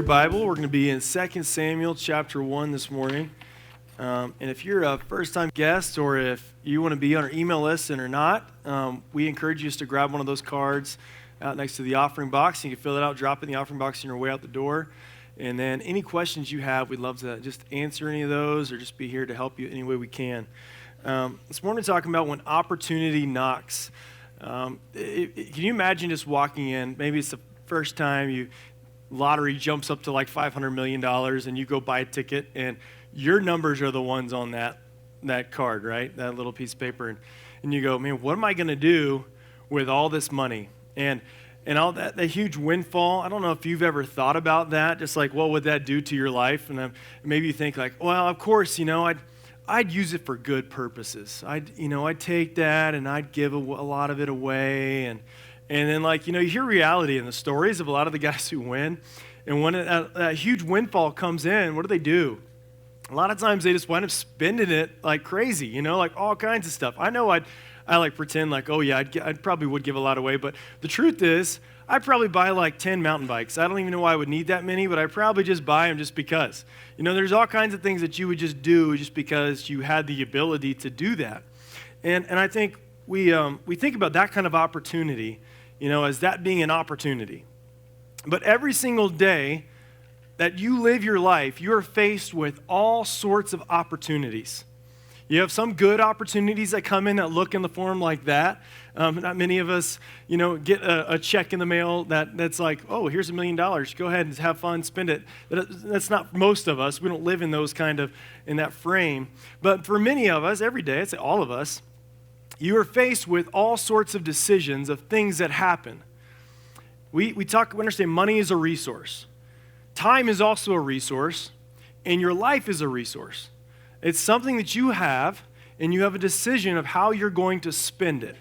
your Bible, we're going to be in 2 Samuel chapter 1 this morning. And if you're a first-time guest or if you want to be on our email list and are not, we encourage you just to grab one of those cards out next to the offering box. You can fill it out, drop it in the offering box on your way out the door. And then any questions you have, we'd love to just answer any of those or just be here to help you any way we can. This morning we're talking about when opportunity knocks. Can you imagine just walking in, maybe it's the first time lottery jumps up to like $500 million and you go buy a ticket and your numbers are the ones on that card, right? That little piece of paper. And you go, man, what am I going to do with all this money? And all that huge windfall, I don't know if you've ever thought about that, just like what would that do to your life? And maybe you think like, well, of course, I'd use it for good purposes. I'd take that and I'd give a lot of it away. And then, you hear reality in the stories of a lot of the guys who win. And when that huge windfall comes in, what do? A lot of times they just wind up spending it like crazy, like all kinds of stuff. I know I pretend like, oh yeah, I probably would give a lot away. But the truth is, I'd probably buy like 10 mountain bikes. I don't even know why I would need that many, but I'd probably just buy them just because. There's all kinds of things that you would just do just because you had the ability to do that. And I think we think about that kind of opportunity, as that being an opportunity. But every single day that you live your life, you're faced with all sorts of opportunities. You have some good opportunities that come in that look in the form like that. Not many of us, get a check in the mail that's like, oh, here's $1 million. Go ahead and have fun, spend it. That's not most of us. We don't live in in that frame. But for many of us, every day, I'd say all of us, you are faced with all sorts of decisions of things that happen. We understand money is a resource. Time is also a resource, and your life is a resource. It's something that you have, and you have a decision of how you're going to spend it.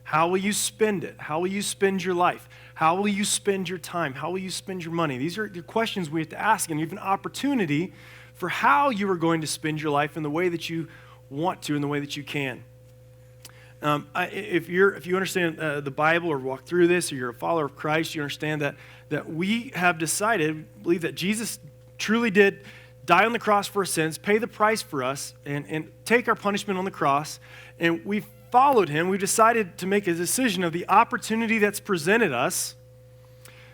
How will you spend it? How will you spend your life? How will you spend your time? How will you spend your money? These are the questions we have to ask, and you have an opportunity for how you are going to spend your life in the way that you want to, in the way that you can. If you understand the Bible or walk through this, or you're a follower of Christ, you understand that we have decided, believe that Jesus truly did die on the cross for our sins, pay the price for us, and take our punishment on the cross, and we've followed him. We've decided to make a decision of the opportunity that's presented us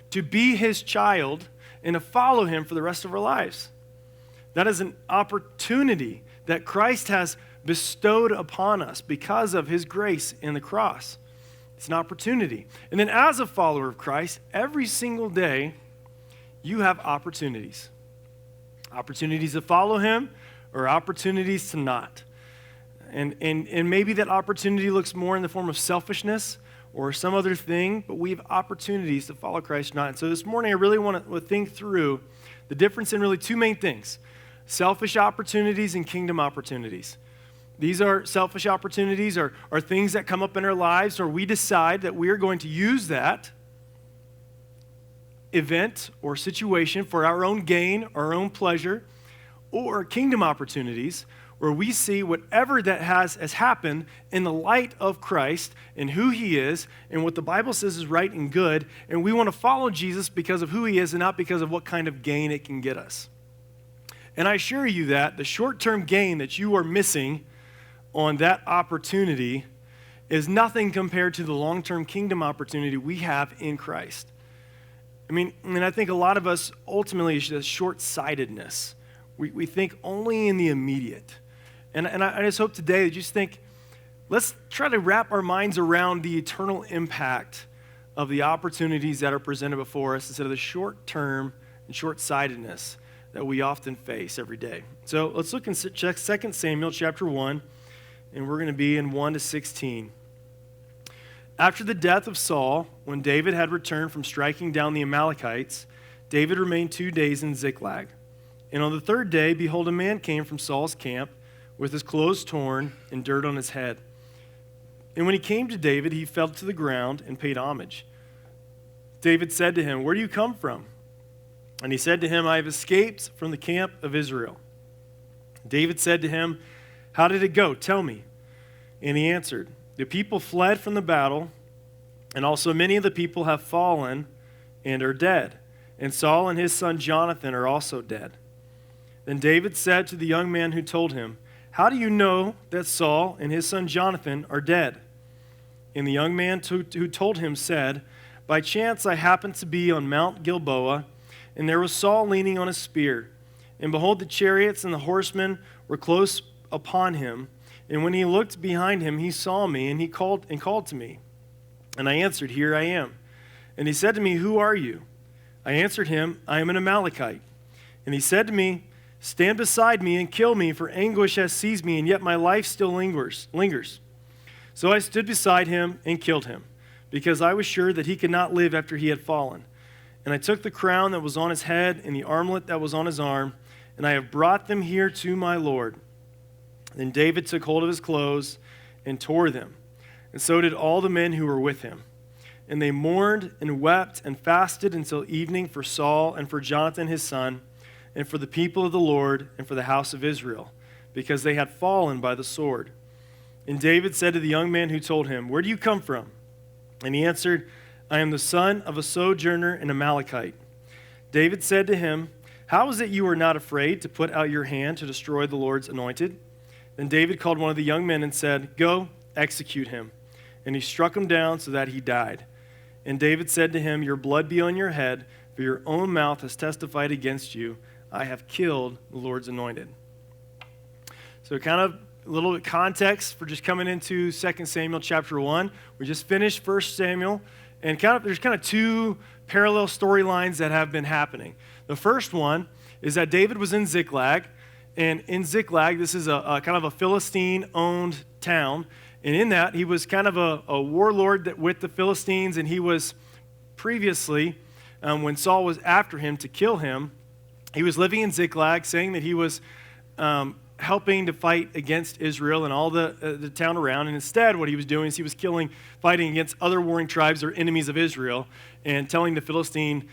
to be his child and to follow him for the rest of our lives. That is an opportunity that Christ has bestowed upon us because of his grace in the cross. It's an opportunity. And then as a follower of Christ, every single day, you have opportunities. Opportunities to follow him or opportunities to not. And maybe that opportunity looks more in the form of selfishness or some other thing, but we have opportunities to follow Christ or not. And so this morning I really want to think through the difference in really two main things: selfish opportunities and kingdom opportunities. These are selfish opportunities are things that come up in our lives, or we decide that we are going to use that event or situation for our own gain, our own pleasure, or kingdom opportunities where we see whatever that has happened in the light of Christ and who he is and what the Bible says is right and good, and we want to follow Jesus because of who he is and not because of what kind of gain it can get us. And I assure you that the short-term gain that you are missing on that opportunity is nothing compared to the long-term kingdom opportunity we have in Christ. I think a lot of us ultimately is just short-sightedness. We think only in the immediate. And I just hope today that you just think, let's try to wrap our minds around the eternal impact of the opportunities that are presented before us instead of the short-term and short-sightedness that we often face every day. So let's look in 2 Samuel chapter 1, and we're going to be in 1 to 16. After the death of Saul, when David had returned from striking down the Amalekites, David remained 2 days in Ziklag. And on the third day, behold, a man came from Saul's camp with his clothes torn and dirt on his head. And when he came to David, he fell to the ground and paid homage. David said to him, "Where do you come from?" And he said to him, "I have escaped from the camp of Israel." David said to him, "How did it go? Tell me." And he answered, "The people fled from the battle, and also many of the people have fallen and are dead. and Saul and his son Jonathan are also dead." Then David said to the young man who told him, "How do you know that Saul and his son Jonathan are dead?" And the young man who told him said, "By chance I happened to be on Mount Gilboa, and there was Saul leaning on a spear. And behold, the chariots and the horsemen were close upon him. And when he looked behind him, he saw me, and he called to me. And I answered, 'Here I am.' And he said to me, 'Who are you?' I answered him, 'I am an Amalekite.' And he said to me, 'Stand beside me and kill me, for anguish has seized me, and yet my life still lingers.' So I stood beside him and killed him, because I was sure that he could not live after he had fallen. And I took the crown that was on his head and the armlet that was on his arm, and I have brought them here to my Lord." Then David took hold of his clothes and tore them, and so did all the men who were with him. And they mourned and wept and fasted until evening for Saul and for Jonathan his son, and for the people of the Lord and for the house of Israel, because they had fallen by the sword. And David said to the young man who told him, "Where do you come from?" And he answered, "I am the son of a sojourner in Amalekite." David said to him, "How is it you are not afraid to put out your hand to destroy the Lord's anointed?" Then David called one of the young men and said, "Go, execute him." And he struck him down so that he died. And David said to him, "Your blood be on your head, for your own mouth has testified against you. I have killed the Lord's anointed." So kind of a little bit context for just coming into 2 Samuel chapter 1. We just finished 1 Samuel, and there's kind of two parallel storylines that have been happening. The first one is that David was in Ziklag, and in Ziklag, this is a kind of a Philistine-owned town, and in that, he was kind of a warlord with the Philistines, and he was previously, when Saul was after him to kill him, he was living in Ziklag, saying that he was helping to fight against Israel and all the town around. And instead, what he was doing is he was fighting against other warring tribes or enemies of Israel, and telling the Philistine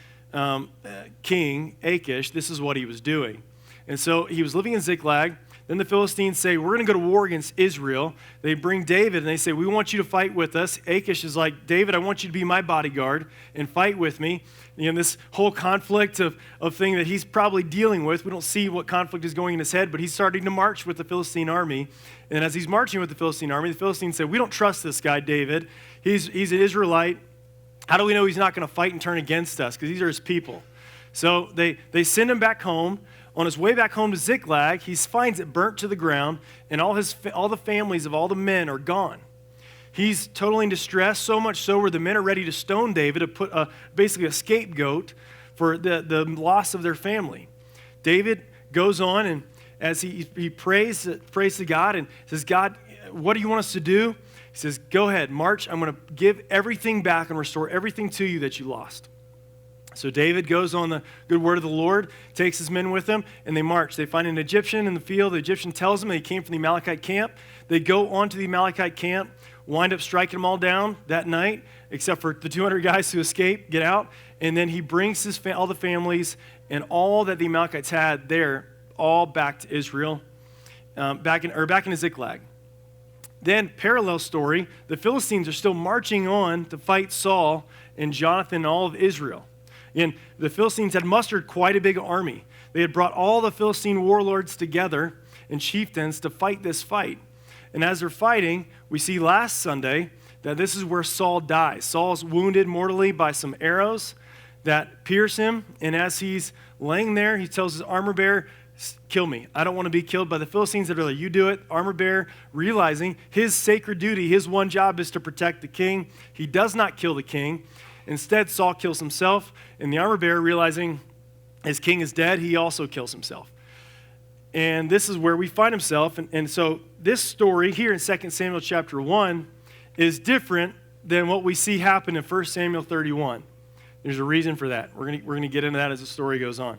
king, Achish, this is what he was doing. And so he was living in Ziklag. Then the Philistines say, "We're going to go to war against Israel." They bring David, and they say, "We want you to fight with us." Achish is like, "David, I want you to be my bodyguard and fight with me." This whole conflict of thing that he's probably dealing with. We don't see what conflict is going in his head, but he's starting to march with the Philistine army. And as he's marching with the Philistine army, the Philistines say, "We don't trust this guy, David. He's an Israelite. How do we know he's not going to fight and turn against us? Because these are his people." So they send him back home. On his way back home to Ziklag, he finds it burnt to the ground, and all the families of all the men are gone. He's totally in distress, so much so where the men are ready to stone David to put basically a scapegoat for the loss of their family. David goes on, and as he prays to God and says, "God, what do you want us to do?" He says, "Go ahead, march. I'm going to give everything back and restore everything to you that you lost." So David goes on the good word of the Lord, takes his men with him, and they march. They find an Egyptian in the field. The Egyptian tells them they came from the Amalekite camp. They go on to the Amalekite camp, wind up striking them all down that night, except for the 200 guys who escape, get out. And then he brings all the families and all that the Amalekites had there, all back to Israel, back into Ziklag. Then, parallel story, the Philistines are still marching on to fight Saul and Jonathan and all of Israel. And the Philistines had mustered quite a big army. They had brought all the Philistine warlords together and chieftains to fight this fight. And as they're fighting, we see last Sunday that this is where Saul dies. Saul's wounded mortally by some arrows that pierce him. And as he's laying there, he tells his armor bearer, "Kill me. I don't want to be killed by the Philistines." That are like, "You do it." Armor bearer, realizing his sacred duty, his one job is to protect the king. He does not kill the king. Instead, Saul kills himself, and the armor bearer, realizing his king is dead, he also kills himself. And this is where we find himself. And so this story here in 2 Samuel chapter 1 is different than what we see happen in 1 Samuel 31. There's a reason for that. We're going to get into that as the story goes on.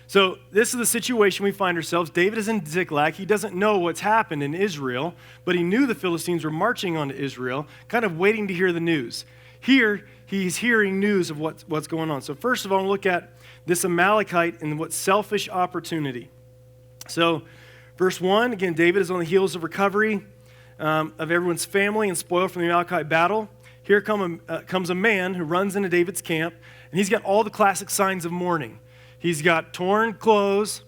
So this is the situation we find ourselves. David is in Ziklag. He doesn't know what's happened in Israel, but he knew the Philistines were marching on to Israel, kind of waiting to hear the news. Here, he's hearing news of what's going on. So first of all, we'll look at this Amalekite and what selfish opportunity. So verse 1, again, David is on the heels of recovery of everyone's family and spoil from the Amalekite battle. Here comes a man who runs into David's camp And he's got all the classic signs of mourning. He's got torn clothes.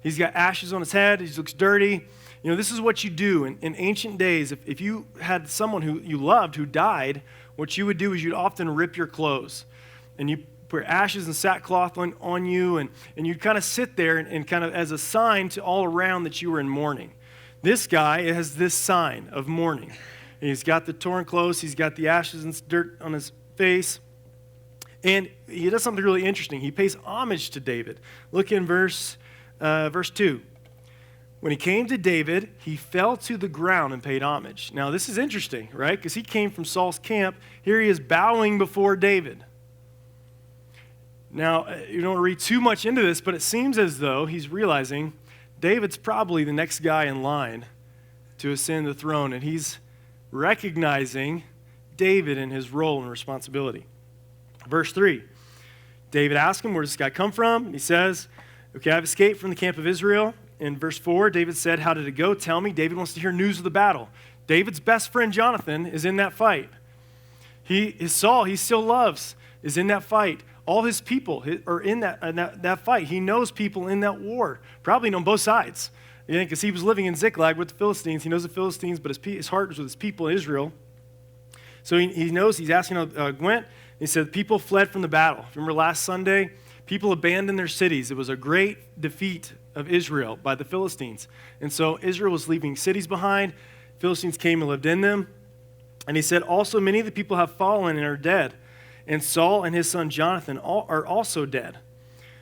He's got ashes on his head. He looks dirty. You know, this is what you do in ancient days. If you had someone who you loved who died, what you would do is you'd often rip your clothes. And you put ashes and sackcloth on you, and you'd kind of sit there and kind of as a sign to all around that you were in mourning. This guy has this sign of mourning. He's got the torn clothes. He's got the ashes and dirt on his face. And he does something really interesting. He pays homage to David. Look in verse 2. When he came to David, he fell to the ground and paid homage. Now, this is interesting, right? Because he came from Saul's camp. Here he is bowing before David. Now, you don't read too much into this, but it seems as though he's realizing David's probably the next guy in line to ascend the throne, and he's recognizing David and his role and responsibility. Verse 3, David asked him, where does this guy come from? And he says, okay, I've escaped from the camp of Israel. In verse 4, David said, how did it go? Tell me. David wants to hear news of the battle. David's best friend, Jonathan, is in that fight. Saul, he still loves, is in that fight. All his people are in that fight. He knows people in that war, probably on both sides. Because he was living in Ziklag with the Philistines. He knows the Philistines, but his heart was with his people, Israel. So he knows, he's asking Gwent. He said, people fled from the battle. Remember last Sunday? People abandoned their cities. It was a great defeat of Israel by the Philistines. And so Israel was leaving cities behind. Philistines came and lived in them. And he said, also many of the people have fallen and are dead. And Saul and his son Jonathan are also dead.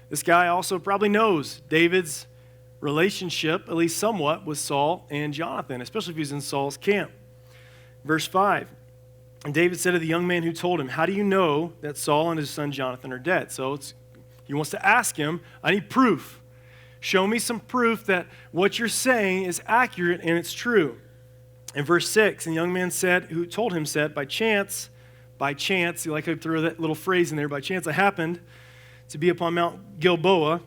This guy also probably knows David's relationship, at least somewhat, with Saul and Jonathan, especially if he's in Saul's camp. Verse 5, and David said to the young man who told him, how do you know that Saul and his son Jonathan are dead? So he wants to ask him, I need proof. Show me some proof that what you're saying is accurate and it's true. In verse 6, and the young man who told him said, by chance, you like to throw that little phrase in there, by chance I happened to be upon Mount Gilboa,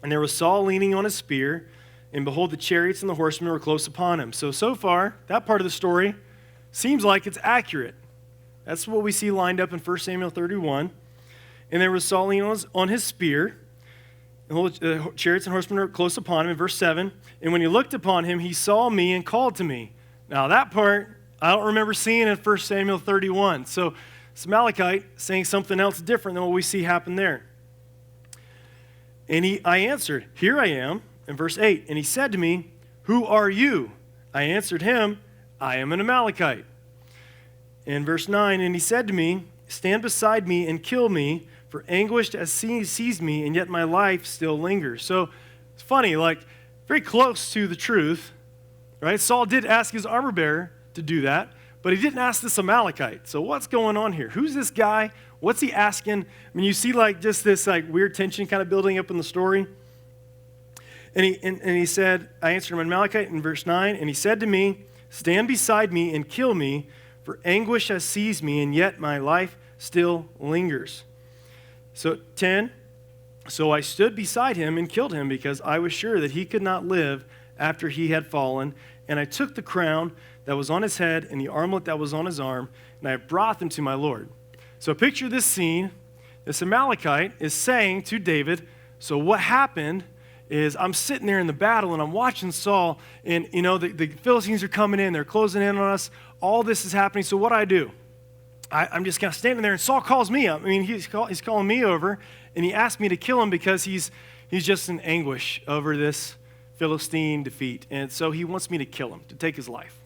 and there was Saul leaning on his spear, and behold, the chariots and the horsemen were close upon him. So far, that part of the story seems like it's accurate. That's what we see lined up in 1 Samuel 31. And there was Saul leaning on his spear, and the chariots and horsemen were close upon him, in verse 7. And when he looked upon him, he saw me and called to me. Now that part, I don't remember seeing in 1 Samuel 31. So it's Amalekite saying something else different than what we see happen there. And I answered, here I am, in verse 8. And he said to me, who are you? I answered him, I am an Amalekite. In verse 9, and he said to me, stand beside me and kill me, for anguish has seized me, and yet my life still lingers. So it's funny, like very close to the truth, right? Saul did ask his armor bearer to do that, but he didn't ask this Amalekite. So what's going on here? Who's this guy? What's he asking? I mean, you see like just this like weird tension kind of building up in the story. And he said, I answered him in Amalekite in verse 9, and he said to me, stand beside me and kill me, for anguish has seized me, and yet my life still lingers. So 10, so I stood beside him and killed him, because I was sure that he could not live after he had fallen. And I took the crown that was on his head and the armlet that was on his arm, and I brought them to my Lord. So picture this scene. This Amalekite is saying to David, so what happened is I'm sitting there in the battle and I'm watching Saul, and the Philistines are coming in, they're closing in on us, all this is happening, so what do? I'm just kind of standing there, and Saul calls me up. I mean, he's calling me over, and he asked me to kill him because he's just in anguish over this Philistine defeat, and so he wants me to kill him, to take his life.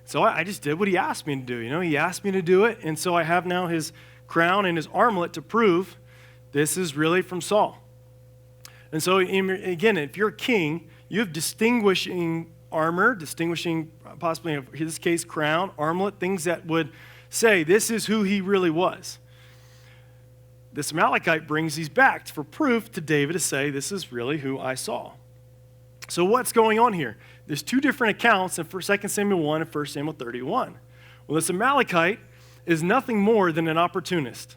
So I just did what he asked me to do. He asked me to do it, and so I have now his crown and his armlet to prove this is really from Saul. And so, again, if you're a king, you have distinguishing armor, possibly, in this case, crown, armlet, things that would say this is who he really was. This Amalekite brings these back for proof to David to say this is really who I saw. So what's going on here? There's two different accounts in 2 Samuel 1 and 1 Samuel 31. Well, this Amalekite is nothing more than an opportunist.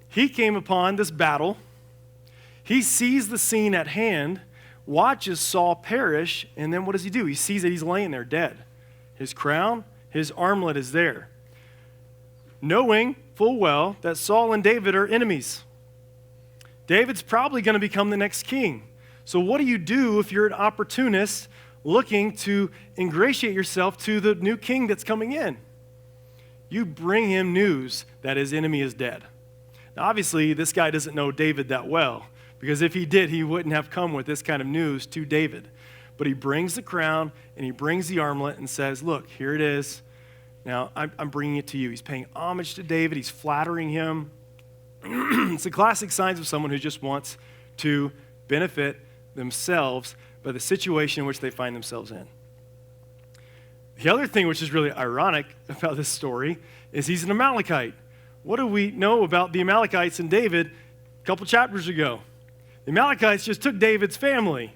He came upon this battle. He sees the scene at hand, watches Saul perish, and then what does he do? He sees that he's laying there dead. His crown, his armlet is there. Knowing full well that Saul and David are enemies. David's probably going to become the next king. So what do you do if you're an opportunist looking to ingratiate yourself to the new king that's coming in? You bring him news that his enemy is dead. Now, obviously, this guy doesn't know David that well, because if he did, he wouldn't have come with this kind of news to David. But he brings the crown and he brings the armlet and says, look, here it is. Now, I'm bringing it to you. He's paying homage to David. He's flattering him. It's the classic signs of someone who just wants to benefit themselves by the situation in which they find themselves in. The other thing which is really ironic about this story is he's an Amalekite. What do we know about the Amalekites and David a couple chapters ago? The Amalekites just took David's family,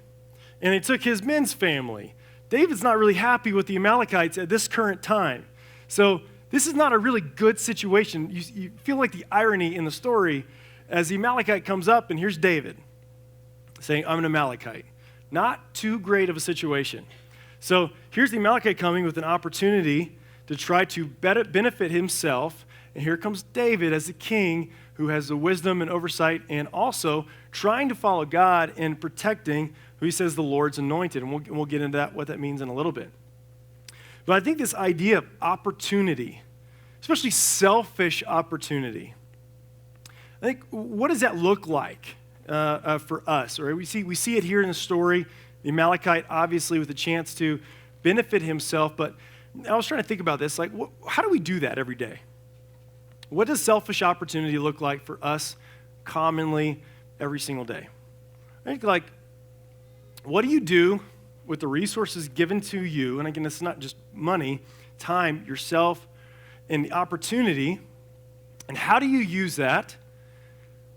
and they took his men's family. David's not really happy with the Amalekites at this current time. So this is not a really good situation. You feel like the irony in the story as the Amalekite comes up, and here's David saying, I'm an Amalekite. Not too great of a situation. So here's the Amalekite coming with an opportunity to try to benefit himself, and here comes David as the king who has the wisdom and oversight and also trying to follow God and protecting who he says the Lord's anointed. And we'll get into that, what that means in a little bit. But I think this idea of opportunity, especially selfish opportunity, I think, what does that look like for us? Right? We see it here in the story, the Amalekite obviously with a chance to benefit himself, but I was trying to think about this, like, how do we do that every day? What does selfish opportunity look like for us commonly every single day? I think, like, what do you do with the resources given to you? And again, it's not just money, time, yourself, and the opportunity. And how do you use that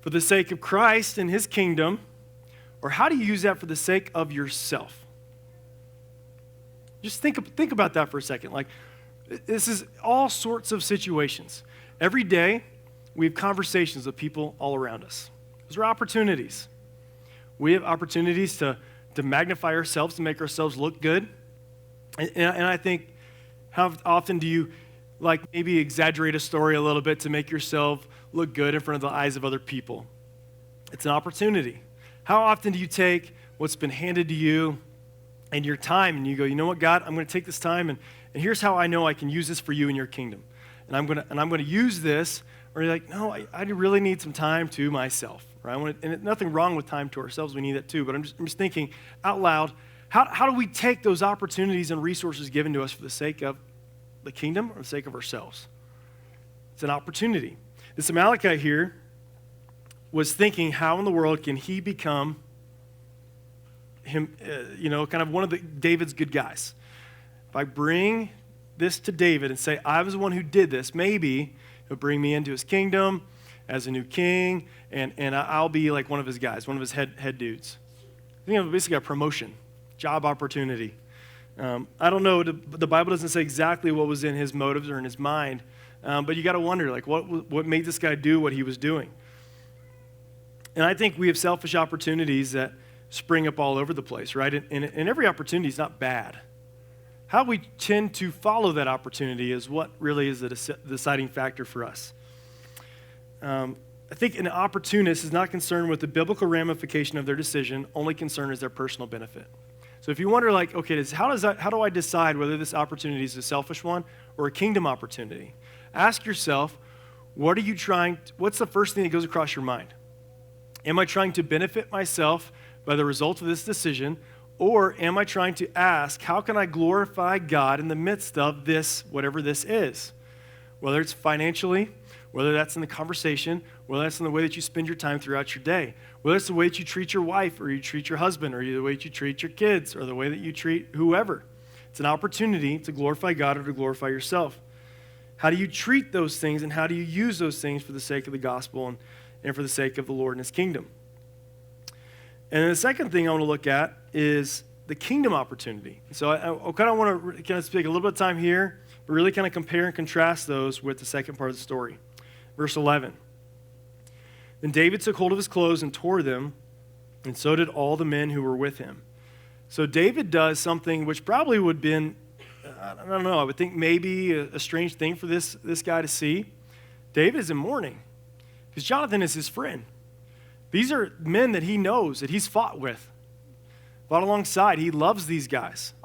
for the sake of Christ and his kingdom? Or how do you use that for the sake of yourself? Just think about that for a second. Like, this is all sorts of situations. Every day, we have conversations with people all around us. Those are opportunities. We have opportunities to magnify ourselves, to make ourselves look good. And I think, how often do you, like, maybe exaggerate a story a little bit to make yourself look good in front of the eyes of other people? It's an opportunity. How often do you take what's been handed to you and your time and you go, you know what, God, I'm going to take this time and here's how I know I can use this for you in your kingdom. And I'm going to use this. Or you're like, no, I really need some time to myself. Right? And nothing wrong with time to ourselves. We need that too. But I'm just thinking out loud, how do we take those opportunities and resources given to us for the sake of the kingdom or the sake of ourselves? It's an opportunity. This Amalekite here was thinking, how in the world can he become him, kind of one of David's good guys? If I bring this to David and say, I was the one who did this, maybe he'll bring me into his kingdom as a new king, and I'll be like one of his guys, one of his head dudes. I think basically a promotion, job opportunity. I don't know, the Bible doesn't say exactly what was in his motives or in his mind, but you got to wonder, like, what made this guy do what he was doing? And I think we have selfish opportunities that spring up all over the place, right? And every opportunity is not bad. How we tend to follow that opportunity is what really is the deciding factor for us. I think an opportunist is not concerned with the biblical ramification of their decision, only concerned is their personal benefit. So if you wonder, like, okay, how do I decide whether this opportunity is a selfish one or a kingdom opportunity? Ask yourself, what's the first thing that goes across your mind? Am I trying to benefit myself by the result of this decision, or am I trying to ask, how can I glorify God in the midst of this, whatever this is? Whether it's financially, whether that's in the conversation, whether that's in the way that you spend your time throughout your day, whether it's the way that you treat your wife, or you treat your husband, or the way that you treat your kids, or the way that you treat whoever. It's an opportunity to glorify God or to glorify yourself. How do you treat those things, and how do you use those things for the sake of the gospel and for the sake of the Lord and his kingdom? And then the second thing I want to look at is the kingdom opportunity. So I kind of want to kind of spend a little bit of time here, but really kind of compare and contrast those with the second part of the story. Verse 11. Then David took hold of his clothes and tore them, and so did all the men who were with him. So David does something which probably would have been, I don't know, I would think maybe a strange thing for this guy to see. David is in mourning because Jonathan is his friend. These are men that he knows, that he's fought alongside. He loves these guys.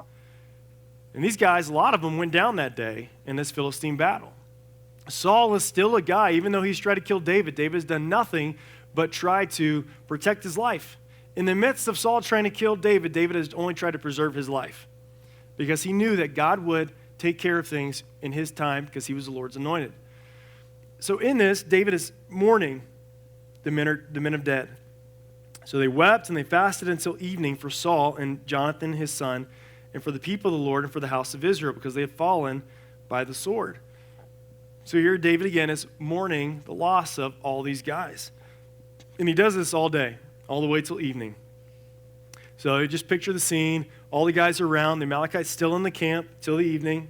And these guys, a lot of them went down that day in this Philistine battle. Saul is still a guy, even though he's tried to kill David. David has done nothing but try to protect his life. In the midst of Saul trying to kill David, David has only tried to preserve his life because he knew that God would take care of things in his time because he was the Lord's anointed. So in this, David is mourning the men of dead. So they wept and they fasted until evening for Saul and Jonathan his son and for the people of the Lord and for the house of Israel because they had fallen by the sword. So here David again is mourning the loss of all these guys. And he does this all day, all the way till evening. So you just picture the scene. All the guys are around. The Amalekites still in the camp till the evening.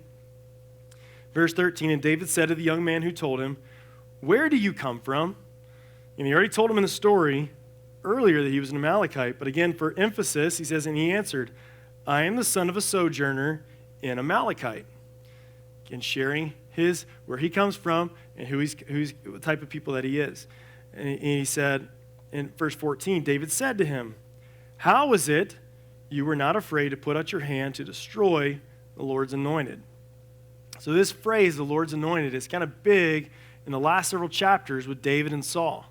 Verse 13, and David said to the young man who told him, where do you come from? And he already told him in the story earlier that he was an Amalekite. But again, for emphasis, he says, and he answered, I am the son of a sojourner in Amalekite. Again, sharing where he comes from and who's the type of people that he is. And he said in verse 14, David said to him, how is it you were not afraid to put out your hand to destroy the Lord's anointed? So this phrase, the Lord's anointed, is kind of big in the last several chapters with David and Saul.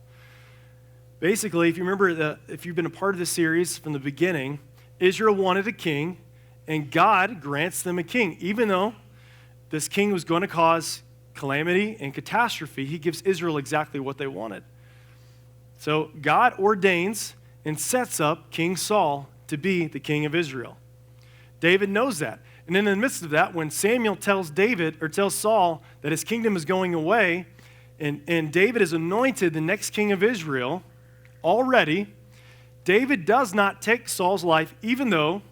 Basically, if you remember, if you've been a part of this series from the beginning, Israel wanted a king, and God grants them a king. Even though this king was going to cause calamity and catastrophe, he gives Israel exactly what they wanted. So God ordains and sets up King Saul to be the king of Israel. David knows that. And in the midst of that, when Samuel tells Saul that his kingdom is going away, and David is anointed the next king of Israel already, David does not take Saul's life, even though,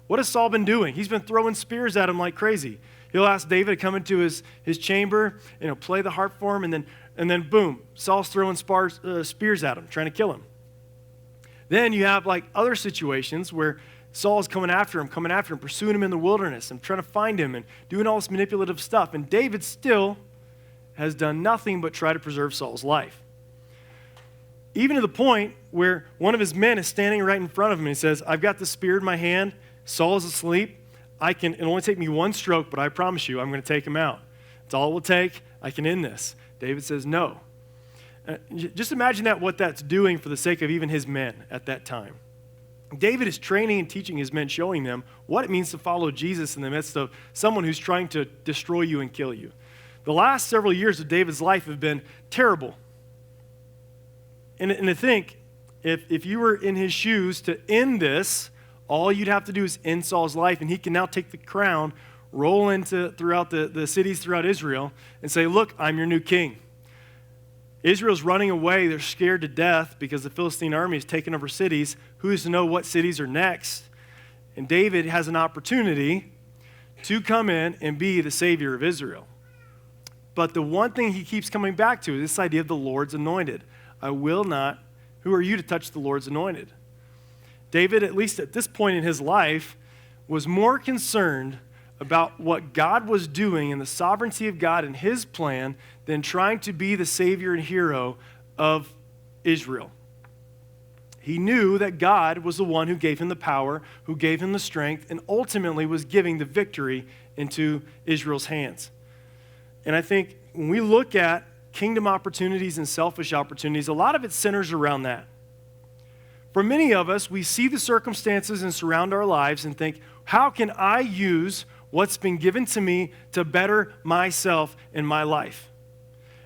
what has Saul been doing? He's been throwing spears at him like crazy. He'll ask David to come into his chamber, play the harp for him, and then boom, Saul's throwing spears at him, trying to kill him. Then you have like other situations where Saul's coming after him, pursuing him in the wilderness and trying to find him and doing all this manipulative stuff. And David still has done nothing but try to preserve Saul's life. Even to the point where one of his men is standing right in front of him and he says, I've got the spear in my hand. Saul is asleep. It'll only take me one stroke, but I promise you I'm going to take him out. It's all it will take. I can end this. David says no. Just imagine what that's doing for the sake of even his men at that time. David is training and teaching his men, showing them what it means to follow Jesus in the midst of someone who's trying to destroy you and kill you. The last several years of David's life have been terrible. And to think, if you were in his shoes to end this, all you'd have to do is end Saul's life, and he can now take the crown, roll into throughout the cities throughout Israel, and say, look, I'm your new king. Israel's running away. They're scared to death because the Philistine army has taken over cities. Who's to know what cities are next? And David has an opportunity to come in and be the savior of Israel. But the one thing he keeps coming back to is this idea of the Lord's anointed. I will not. Who are you to touch the Lord's anointed? David, at least at this point in his life, was more concerned about what God was doing and the sovereignty of God and his plan than trying to be the savior and hero of Israel. He knew that God was the one who gave him the power, who gave him the strength, and ultimately was giving the victory into Israel's hands. And I think when we look at kingdom opportunities and selfish opportunities, a lot of it centers around that. For many of us, we see the circumstances and surround our lives and think, how can I use what's been given to me to better myself in my life?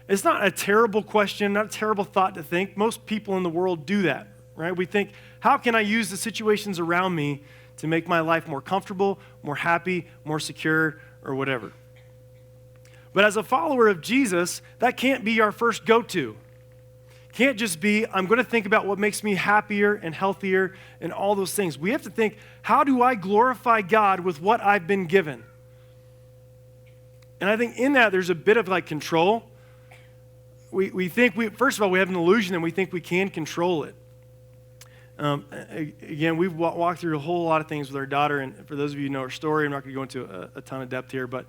It's not a terrible question, not a terrible thought to think. Most people in the world do that, right? We think, how can I use the situations around me to make my life more comfortable, more happy, more secure, or whatever? But as a follower of Jesus, that can't be our first go-to. Can't just be, I'm going to think about what makes me happier and healthier and all those things. We have to think, how do I glorify God with what I've been given? And I think in that there's a bit of like control. We think, first of all, we have an illusion and we think we can control it. Again, we've walked through a whole lot of things with our daughter, and for those of you who know her story, I'm not going to go into a ton of depth here, but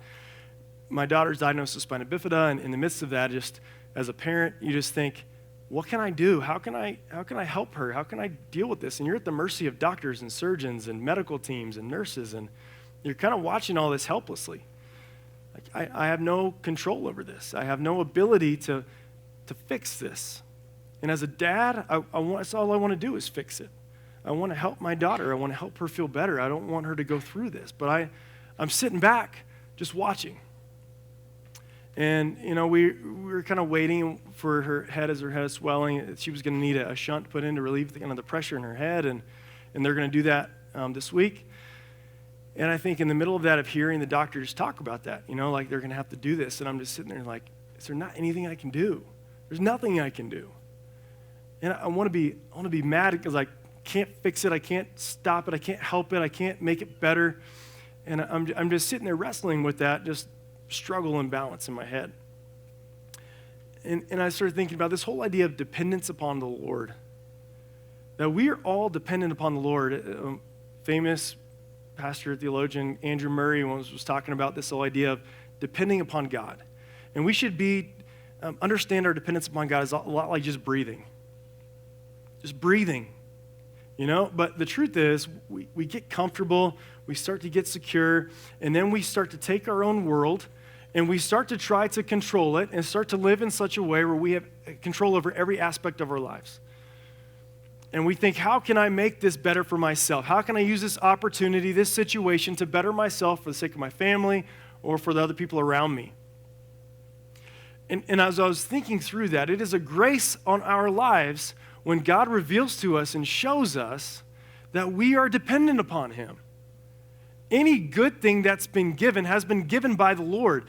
my daughter's diagnosed with spina bifida, and in the midst of that, just as a parent, you just think, what can I do? How can I help her? How can I deal with this? And you're at the mercy of doctors and surgeons and medical teams and nurses, and you're kind of watching all this helplessly. Like, I have no control over this. I have no ability to fix this. And as a dad, that's all I want to do is fix it. I want to help my daughter. I want to help her feel better. I don't want her to go through this. But I'm sitting back just watching. And, we were kind of waiting for her head as her head is swelling. She was going to need a shunt put in to relieve the pressure in her head. And they're going to do that this week. And I think in the middle of that, of hearing the doctor just talk about that, like they're going to have to do this. And I'm just sitting there like, is there not anything I can do? There's nothing I can do. And I want to be mad because I can't fix it. I can't stop it. I can't help it. I can't make it better. And I'm just sitting there wrestling with that, just struggle and balance in my head. And I started thinking about this whole idea of dependence upon the Lord. That we are all dependent upon the Lord. Famous pastor, theologian Andrew Murray was talking about this whole idea of depending upon God. And we should understand our dependence upon God is a lot like just breathing. Just breathing. But the truth is, we get comfortable, we start to get secure, and then we start to take our own world, and we start to try to control it, and start to live in such a way where we have control over every aspect of our lives. And we think, how can I make this better for myself? How can I use this opportunity, this situation, to better myself for the sake of my family or for the other people around me? And as I was thinking through that, it is a grace on our lives when God reveals to us and shows us that we are dependent upon him. Any good thing that's been given has been given by the Lord.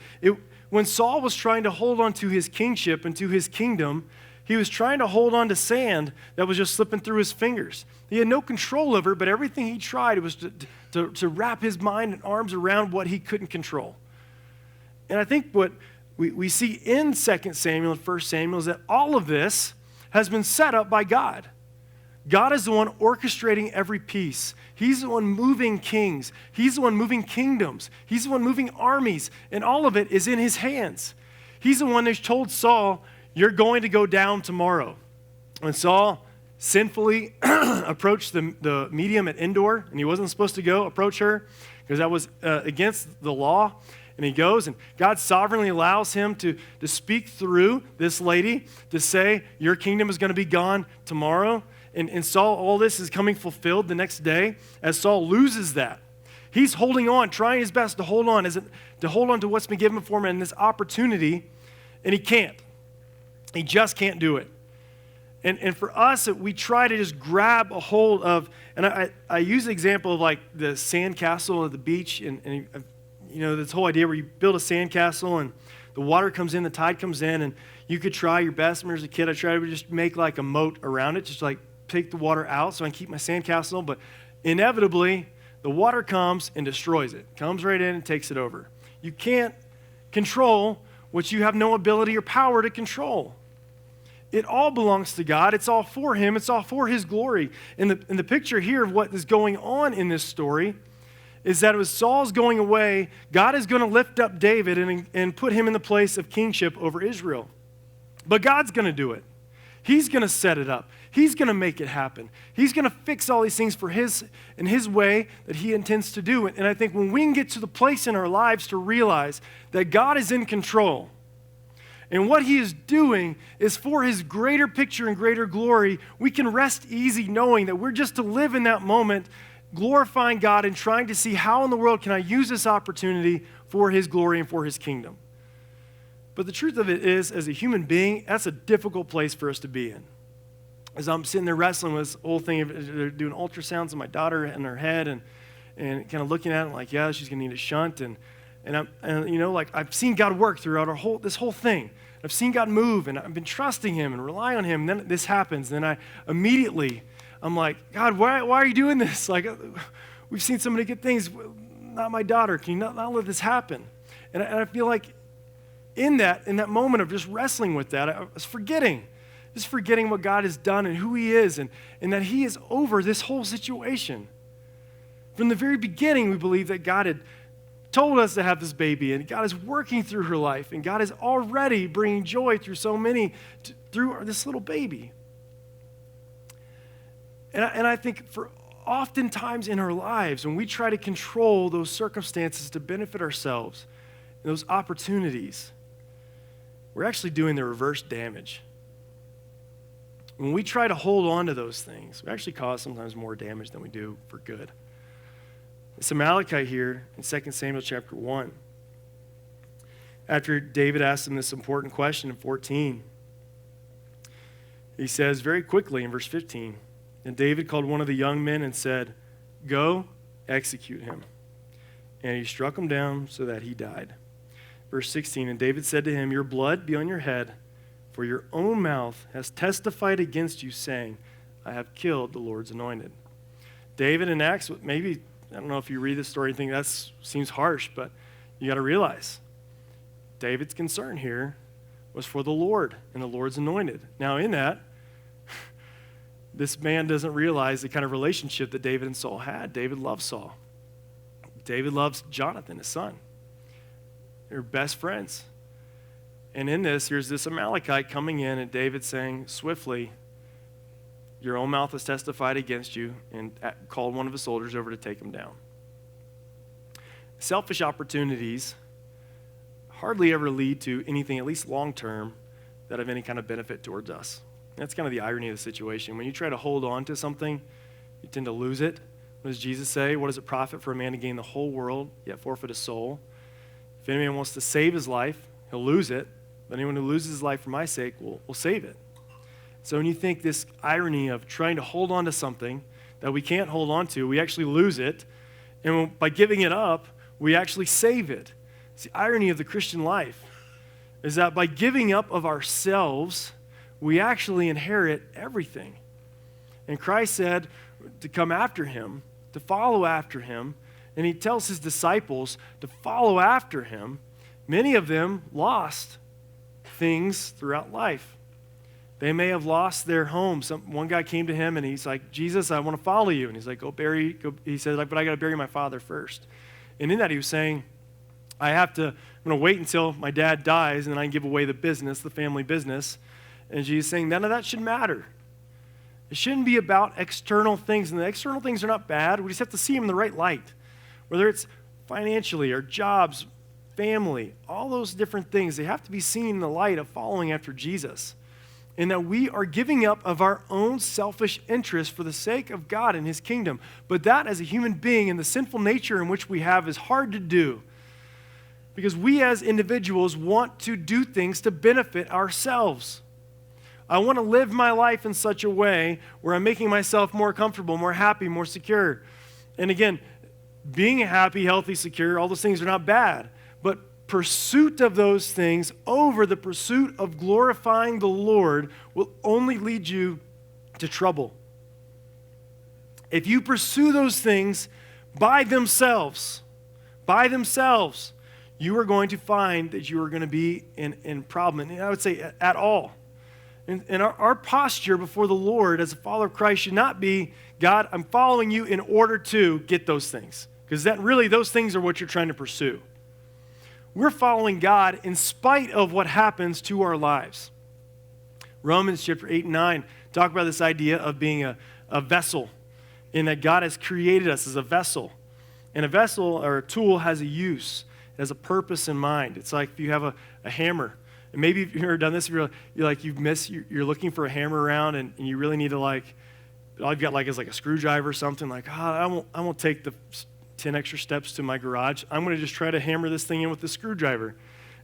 When Saul was trying to hold on to his kingship and to his kingdom, he was trying to hold on to sand that was just slipping through his fingers. He had no control over it, but everything he tried was to wrap his mind and arms around what he couldn't control. And I think what we see in 2 Samuel and 1 Samuel is that all of this has been set up by God. God is the one orchestrating every piece. He's the one moving kings. He's the one moving kingdoms. He's the one moving armies. And all of it is in his hands. He's the one who told Saul, you're going to go down tomorrow. When Saul sinfully approached the medium at Endor, and he wasn't supposed to approach her because that was against the law. And he goes, and God sovereignly allows him to speak through this lady to say, your kingdom is going to be gone tomorrow. And Saul, all this is coming fulfilled the next day as Saul loses that. He's holding on, trying his best to hold on to what's been given for him in this opportunity, and he can't. He just can't do it. And for us, we try to just grab a hold of, and I use the example of like the sandcastle at the beach, and this whole idea where you build a sandcastle and the water comes in, the tide comes in, and you could try your best. I remember as a kid, I tried to just make like a moat around it, just like take the water out so I can keep my sandcastle, but inevitably, the water comes and destroys it. Comes right in and takes it over. You can't control what you have no ability or power to control. It all belongs to God. It's all for him. It's all for his glory. And the picture here of what is going on in this story is that as Saul's going away, God is going to lift up David and put him in the place of kingship over Israel. But God's going to do it. He's going to set it up. He's going to make it happen. He's going to fix all these things in his way that he intends to do. And I think when we can get to the place in our lives to realize that God is in control and what he is doing is for his greater picture and greater glory, we can rest easy knowing that we're just to live in that moment glorifying God and trying to see how in the world can I use this opportunity for his glory and for his kingdom. But the truth of it is, as a human being, that's a difficult place for us to be in. As I'm sitting there wrestling with this whole thing, they're doing ultrasounds of my daughter in her head and kind of looking at it like, yeah, she's going to need a shunt. And I've seen God work throughout this whole thing. I've seen God move, and I've been trusting him and relying on him. And then this happens. And I'm like, God, why are you doing this? Like, we've seen so many good things. Not my daughter. Can you not let this happen? And I feel like in that moment of just wrestling with that, I was forgetting what God has done and who he is and that he is over this whole situation. From the very beginning, we believe that God had told us to have this baby, and God is working through her life, and God is already bringing joy through so many, through this little baby. And I think for oftentimes in our lives, when we try to control those circumstances to benefit ourselves, and those opportunities, we're actually doing the reverse damage. When we try to hold on to those things, we actually cause sometimes more damage than we do for good. It's Amalekite here in 2 Samuel chapter 1. After David asked him this important question in 14, he says very quickly in verse 15, and David called one of the young men and said, "Go, execute him." And he struck him down so that he died. Verse 16, and David said to him, "Your blood be on your head, for your own mouth has testified against you, saying, I have killed the Lord's anointed." David enacts what maybe, I don't know if you read this story and think that seems harsh, but you got to realize David's concern here was for the Lord and the Lord's anointed. Now in that, this man doesn't realize the kind of relationship that David and Saul had. David loved Saul. David loves Jonathan, his son. They're best friends. And in this, here's this Amalekite coming in, and David saying swiftly, "Your own mouth has testified against you," and called one of his soldiers over to take him down. Selfish opportunities hardly ever lead to anything, at least long term, that have any kind of benefit towards us. That's kind of the irony of the situation. When you try to hold on to something, you tend to lose it. What does Jesus say? What does it profit for a man to gain the whole world, yet forfeit his soul? If anyone wants to save his life, he'll lose it. But anyone who loses his life for my sake will save it. So when you think this irony of trying to hold on to something that we can't hold on to, we actually lose it. And by giving it up, we actually save it. It's the irony of the Christian life, is that by giving up of ourselves, we actually inherit everything. And Christ said to come after him, to follow after him, and he tells his disciples to follow after him. Many of them lost things throughout life. They may have lost their homes. One guy came to him and he's like, "Jesus, I want to follow you." And he's like, he said, "But I got to bury my father first." And in that he was saying, I'm going to wait until my dad dies and then I can give away the business, the family business. And Jesus is saying, none of that should matter. It shouldn't be about external things. And the external things are not bad. We just have to see them in the right light. Whether it's financially or jobs, family, all those different things, they have to be seen in the light of following after Jesus. And that we are giving up of our own selfish interests for the sake of God and his kingdom. But that, as a human being, and the sinful nature in which we have, is hard to do. Because we as individuals want to do things to benefit ourselves. I want to live my life in such a way where I'm making myself more comfortable, more happy, more secure. And again, being happy, healthy, secure, all those things are not bad. But pursuit of those things over the pursuit of glorifying the Lord will only lead you to trouble. If you pursue those things by themselves, you are going to find that you are going to be in problem. And I would say at all. And our posture before the Lord as a follower of Christ should not be, "God, I'm following you in order to get those things." Because that really, those things are what you're trying to pursue. We're following God in spite of what happens to our lives. Romans chapter 8 and 9 talk about this idea of being a vessel, in that God has created us as a vessel. And a vessel or a tool has a use, it has a purpose in mind. It's like if you have a hammer. And maybe if you've ever done this, you're looking for a hammer around and you really need to all you've got is a screwdriver or something, I won't take the 10 extra steps to my garage. I'm going to just try to hammer this thing in with the screwdriver.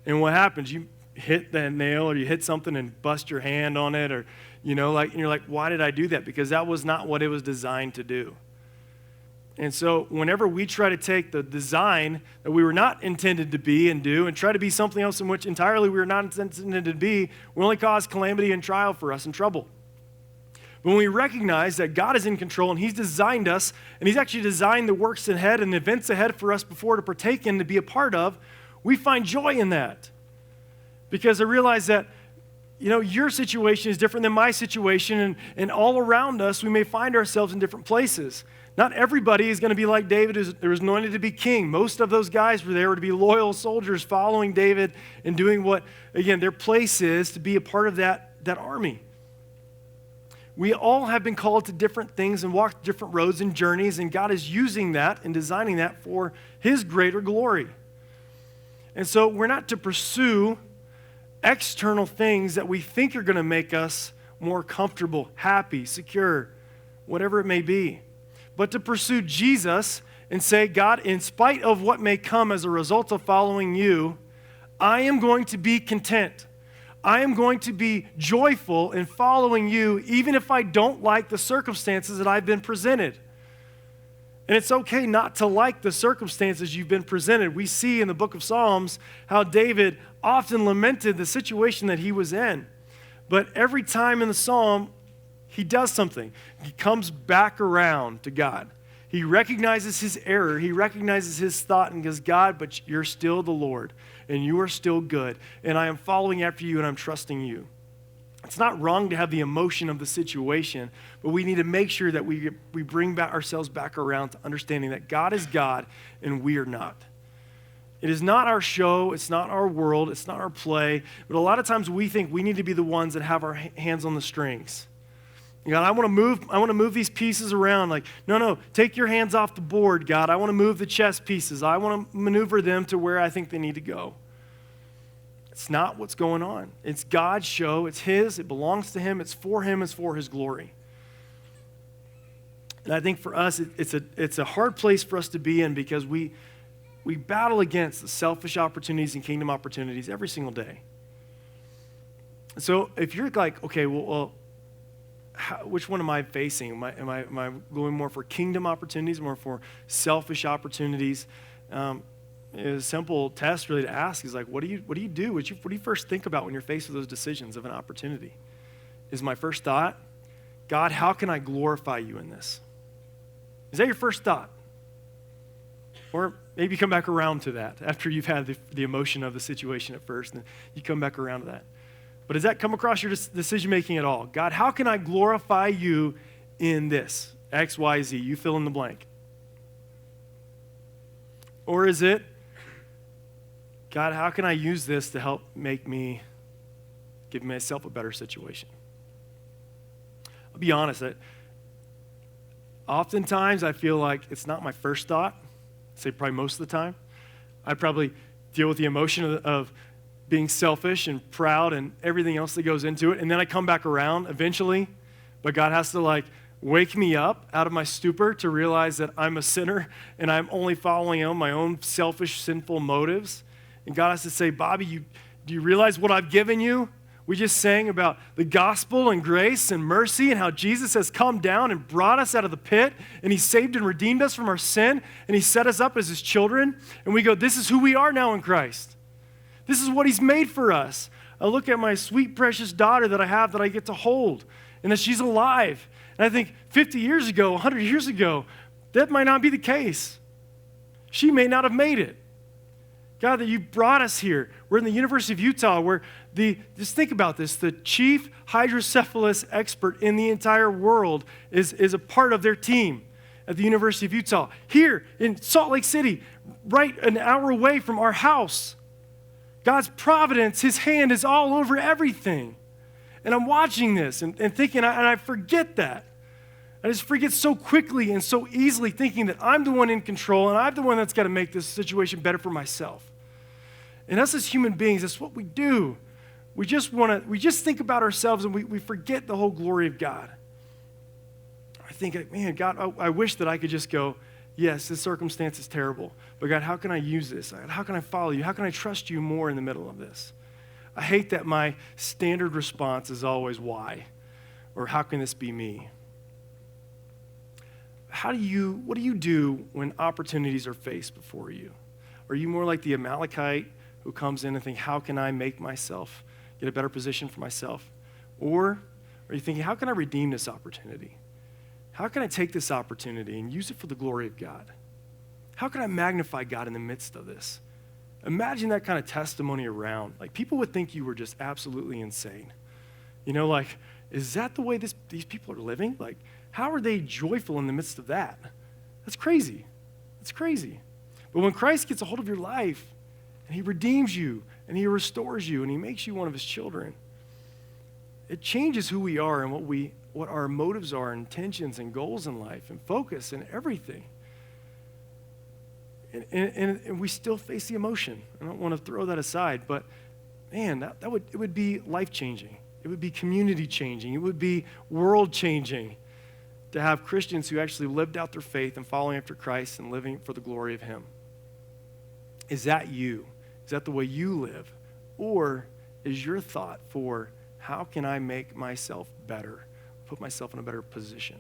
And what happens? You hit that nail or you hit something and bust your hand on it, or, and you're like, why did I do that? Because that was not what it was designed to do. And so whenever we try to take the design that we were not intended to be and do and try to be something else in which entirely we were not intended to be, we only cause calamity and trial for us and trouble. But when we recognize that God is in control and he's designed us, and he's actually designed the works ahead and the events ahead for us before to partake in, to be a part of, we find joy in that. Because I realize that your situation is different than my situation, and all around us, we may find ourselves in different places. Not everybody is going to be like David, who was anointed to be king. Most of those guys were there to be loyal soldiers following David and doing what, again, their place is to be a part of that army. We all have been called to different things and walked different roads and journeys, and God is using that and designing that for his greater glory. And so we're not to pursue external things that we think are going to make us more comfortable, happy, secure, whatever it may be, but to pursue Jesus and say, God, in spite of what may come as a result of following you, I am going to be content. I am going to be joyful in following you, even if I don't like the circumstances that I've been presented. And it's okay not to like the circumstances you've been presented. We see in the book of Psalms how David often lamented the situation that he was in. But every time in the psalm, he does something. He comes back around to God. He recognizes his error. He recognizes his thought and goes, God, but you're still the Lord, and you are still good, and I am following after you, and I'm trusting you. It's not wrong to have the emotion of the situation, but we need to make sure that we bring ourselves back around to understanding that God is God, and we are not. It is not our show, it's not our world, it's not our play, but a lot of times we think we need to be the ones that have our hands on the strings. God, I want to move these pieces around. Like, no, take your hands off the board, God. I want to move the chess pieces. I want to maneuver them to where I think they need to go. It's not what's going on. It's God's show. It's his. It belongs to him. It's for him. It's for his glory. And I think for us, it's a hard place for us to be in because we battle against the selfish opportunities and kingdom opportunities every single day. So if you're like, okay, well, which one am I facing? Am I going more for kingdom opportunities, more for selfish opportunities? A simple test really to ask is like, what do you do? What do you first think about when you're faced with those decisions of an opportunity? Is my first thought, God, how can I glorify you in this? Is that your first thought? Or maybe you come back around to that after you've had the emotion of the situation at first, and you come back around to that. But does that come across your decision-making at all? God, how can I glorify you in this? X, Y, Z. You fill in the blank. Or is it, God, how can I use this to help give myself a better situation? I'll be honest. Oftentimes, I feel like it's not my first thought. I'd say probably most of the time. I'd probably deal with the emotion of being selfish and proud and everything else that goes into it. And then I come back around eventually, but God has to wake me up out of my stupor to realize that I'm a sinner and I'm only following my own selfish, sinful motives. And God has to say, Bobby, do you realize what I've given you? We just sang about the gospel and grace and mercy and how Jesus has come down and brought us out of the pit, and he saved and redeemed us from our sin, and he set us up as his children. And we go, this is who we are now in Christ. This is what he's made for us. I look at my sweet, precious daughter that I have that I get to hold, and that she's alive. And I think 50 years ago, 100 years ago, that might not be the case. She may not have made it. God, that you brought us here. We're in the University of Utah where just think about this, the chief hydrocephalus expert in the entire world is a part of their team at the University of Utah. Here in Salt Lake City, right an hour away from our house. God's providence, his hand is all over everything. And I'm watching this and thinking, and I forget that. I just forget so quickly and so easily thinking that I'm the one in control and I'm the one that's got to make this situation better for myself. And us as human beings, that's what we do. We just think about ourselves and we forget the whole glory of God. I think, man, God, I wish that I could just go, yes, this circumstance is terrible, but God, how can I use this? How can I follow you? How can I trust you more in the middle of this? I hate that my standard response is always why, or how can this be me? What do you do when opportunities are faced before you? Are you more like the Amalekite who comes in and think, how can I make myself get a better position for myself? Or are you thinking, how can I redeem this opportunity? How can I take this opportunity and use it for the glory of God? How can I magnify God in the midst of this? Imagine that kind of testimony around. Like, people would think you were just absolutely insane. You know, like, is that the way these people are living? Like, how are they joyful in the midst of that? That's crazy. That's crazy. But when Christ gets a hold of your life and he redeems you and he restores you and he makes you one of his children, it changes who we are and what our motives are, intentions and goals in life and focus and everything. And we still face the emotion. I don't want to throw that aside, but man, it would be life-changing. It would be community-changing. It would be world-changing to have Christians who actually lived out their faith and following after Christ and living for the glory of him. Is that you? Is that the way you live? Or is your thought for how can I make myself better, put myself in a better position?